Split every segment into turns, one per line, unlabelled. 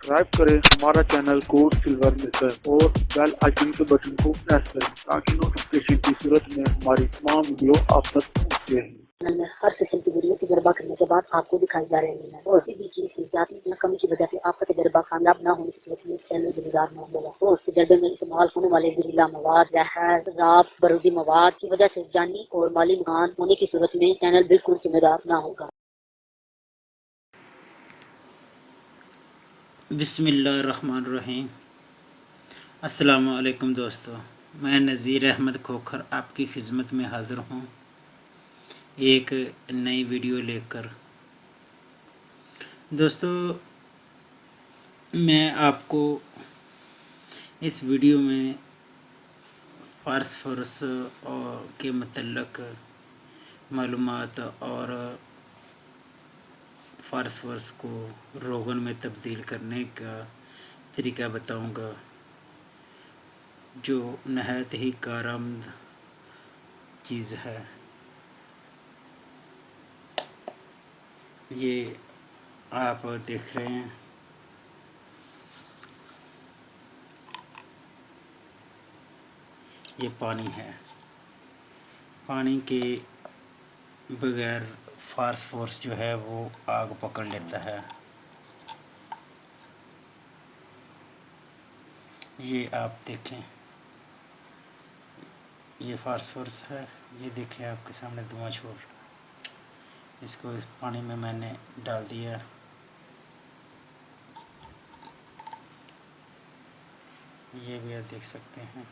Subscribe करें हमारा channel code silver maker और बेल आइकन के बटन को प्रेस करें ताकि नोटिफिकेशन की सूरत में हमारी तमाम वीडियो आप तक पहुँचते हैं।
में हर किस्म की वीडियो तजर्बा करने के बाद आपको दिखाई जा रही है और किसी भी चीज की जाती या कमी की वजह से आपका तजर्बा कामयाब न होने की सूरत में चैनल जिम्मेदार न होगा और तजर्बे में इस्तेमाल होने वाले जहरीला मवाद, जहर, शराब, बारूदी मवाद की वजह से जानी और माली नुकसान होने की सूरत में चैनल बिल्कुल जिम्मेदार न होगा।
बिस्मिल्लाहिर्रहमानिर्रहीम। अस्सलामु अलैकुम दोस्तों, मैं नज़ीर अहमद खोखर आपकी खिदमत में हाज़िर हूँ एक नई वीडियो लेकर। दोस्तों, मैं आपको इस वीडियो में फास्फोरस के मतलब मालूमात और फास्फोरस को रोगन में तब्दील करने का तरीका बताऊंगा, जो नहायत ही कारआमद चीज़ है। ये आप देख रहे हैं, ये पानी है। पानी के बगैर फास्फोरस जो है वो आग पकड़ लेता है। ये आप देखें, ये फास्फोरस है। ये देखें आपके सामने धुआं छोड़। इसको इस पानी में मैंने डाल दिया। ये भी आप देख सकते हैं।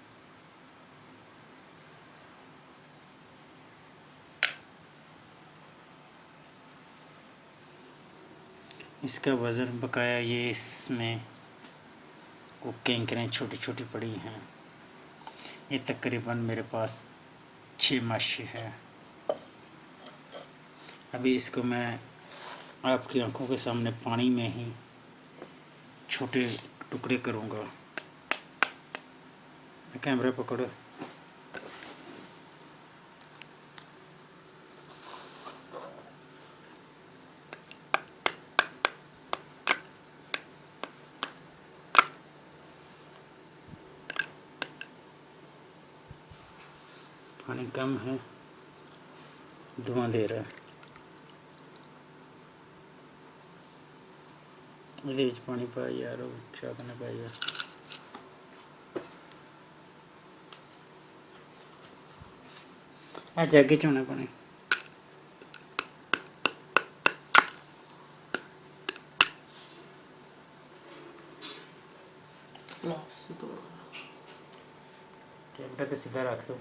इसका वज़न बकाया ये इसमें को केंकरें छोटी छोटी पड़ी हैं। ये तकरीबन मेरे पास 6 माशी है। अभी इसको मैं आपकी आंखों के सामने पानी में ही छोटे टुकड़े करूँगा। कैमरा पकड़ो। पानी कम है, धुआं दे रहा है। ਇਹਦੇ ਵਿੱਚ पानी पाया यार, चाक ने पाया। आ जागे च होना पानी। कैमरा तो सीधा रख दो।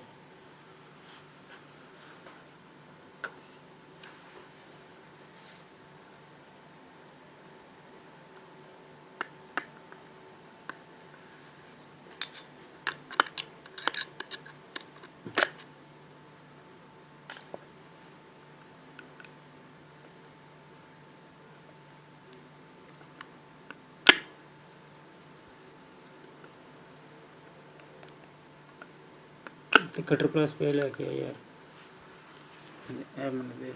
तो कटर प्लस पे लेके यार, ए मन दे।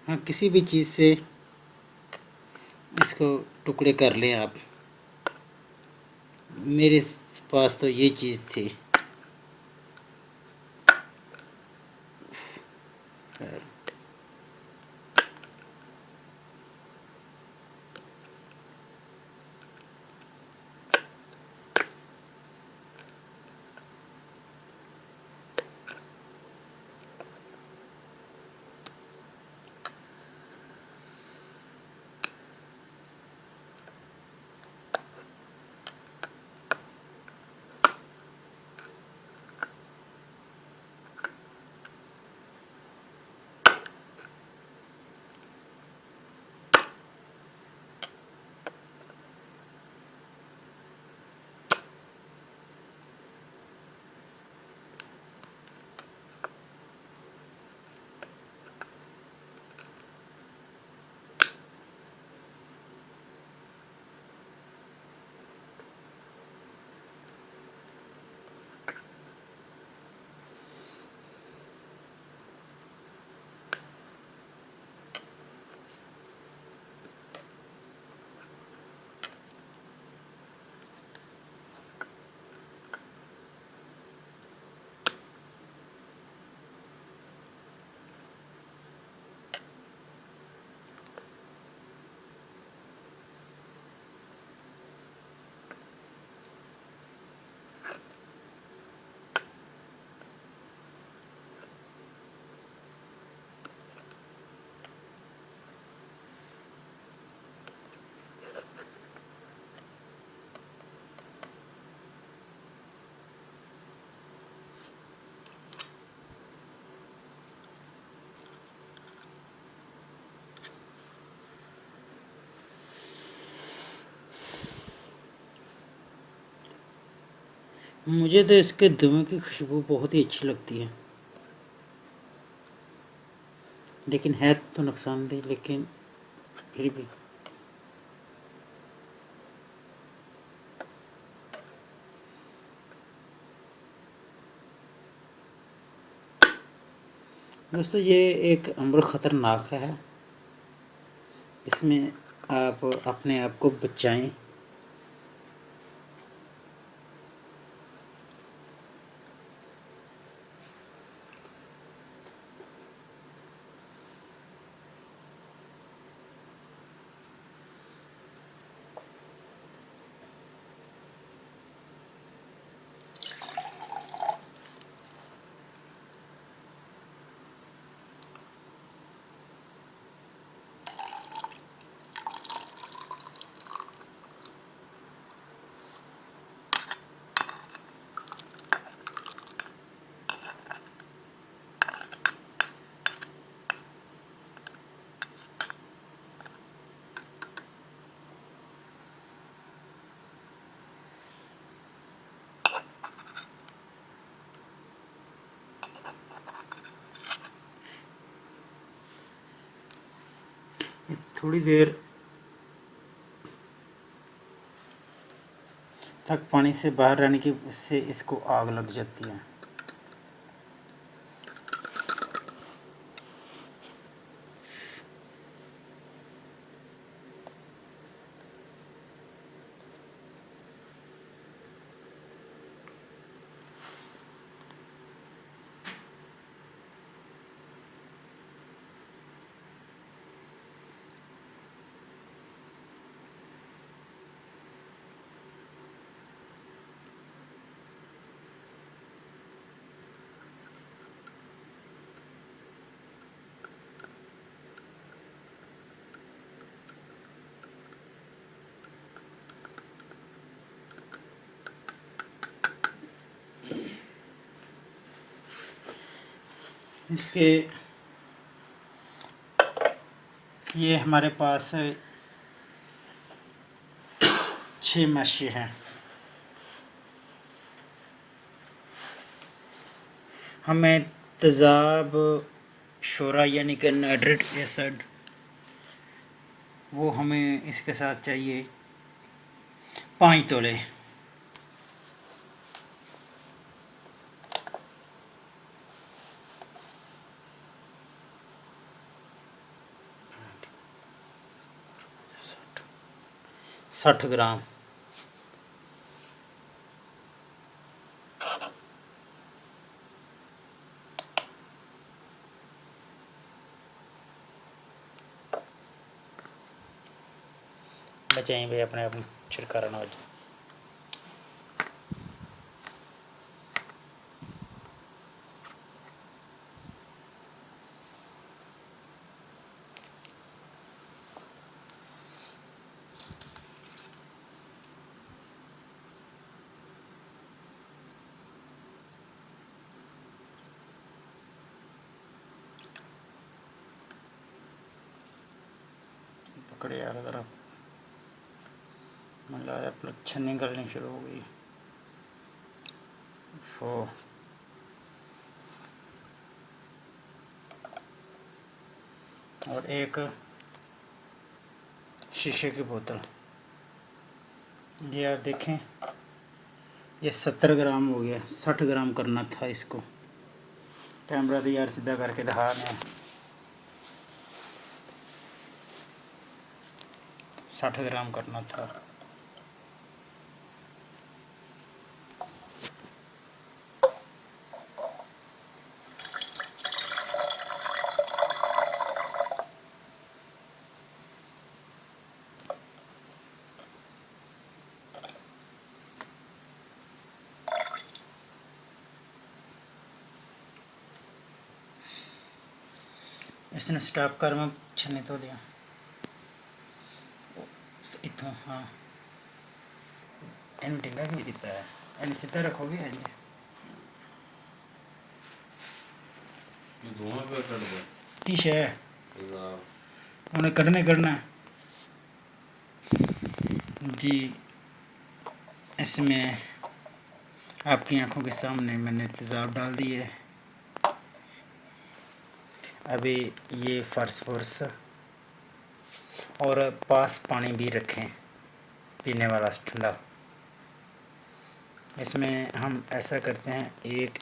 हाँ, किसी भी चीज़ से इसको टुकड़े कर लें आप। मेरे पास तो ये चीज़ थी। खैर, मुझे तो इसके धुएं की खुशबू बहुत ही अच्छी लगती है, लेकिन है तो नुकसानदेह, लेकिन फिर भी। दोस्तों ये एक अम्र ख़तरनाक है, इसमें आप अपने आप को बचाएं। थोड़ी देर तक पानी से बाहर रहने की से इसको आग लग जाती है। इसके ये हमारे पास 6 मच्छी हैं। हमें तेज़ाब शोरा यानी कि नाइट्रिक एसिड, वो हमें इसके साथ चाहिए 5 तोले। साठ ग्राम। बचाएं भाई अपने आप छिड़कारा ना हो जाए। पकड़े यार ज़रा, मुझे लगा प्लच्छन निकलनी शुरू हो गई। ओ और एक शीशे की बोतल, ये आप देखें, ये 70 ग्राम हो गया। 60 ग्राम करना था इसको। कैमरा तो यार सीधा करके दिखा मैं। 60 ग्राम करना था। इसने स्टॉप कर मैं छन्नी तो दिया इतों। हाँ इन ढीला भी दिता है, इन सीधा रखोगे। हाँ जी ठीक है, उन्हें करना जी। इसमें आपकी आंखों के सामने मैंने तेज़ाब डाल दिए। अभी ये फॉस्फोरस और पास पानी भी रखें पीने वाला ठंडा। इसमें हम ऐसा करते हैं, एक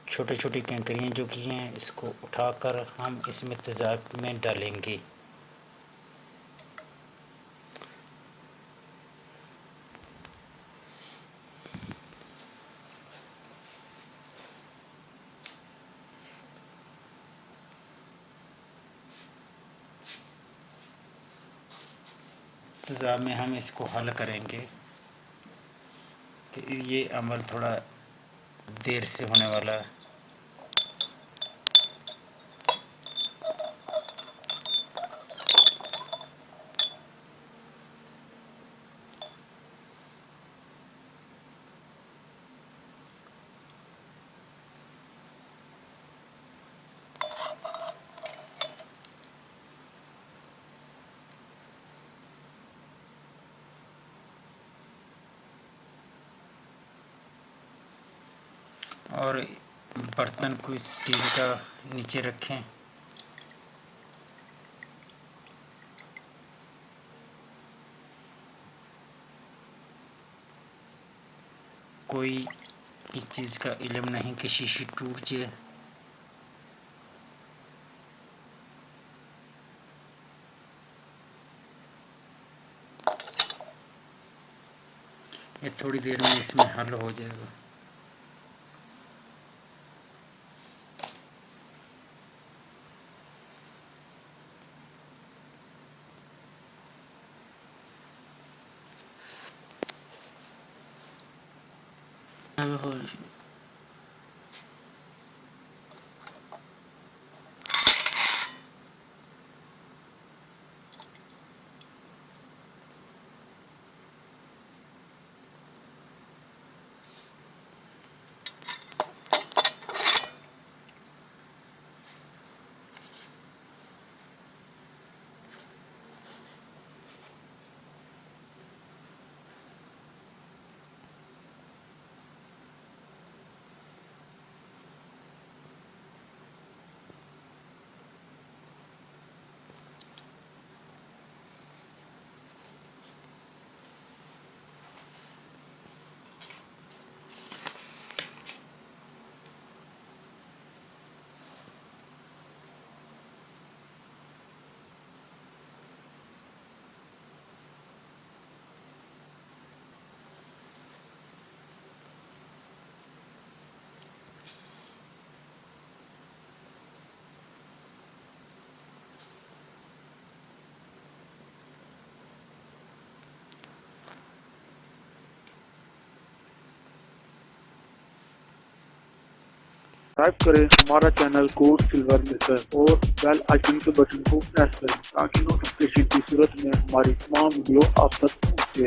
छोटे छोटी कंकरियाँ जो की हैं, इसको उठाकर हम इसमें तेज़ाब में डालेंगे। तेज़ाब में हम इसको हल करेंगे कि ये अमल थोड़ा देर से होने वाला है। और बर्तन को स्टील का नीचे रखें। कोई इस चीज़ का इल्म नहीं कि शीशी टूट जाए। ये थोड़ी देर में इसमें हल हो जाएगा। अब हो
सब्सक्राइब करें हमारा चैनल कोड सिल्वर लेकर और बेल आइकन के बटन को प्रेस करें ताकि नोटिफिकेशन की सूरत में हमारी तमाम वीडियो आप तक पहुंचे।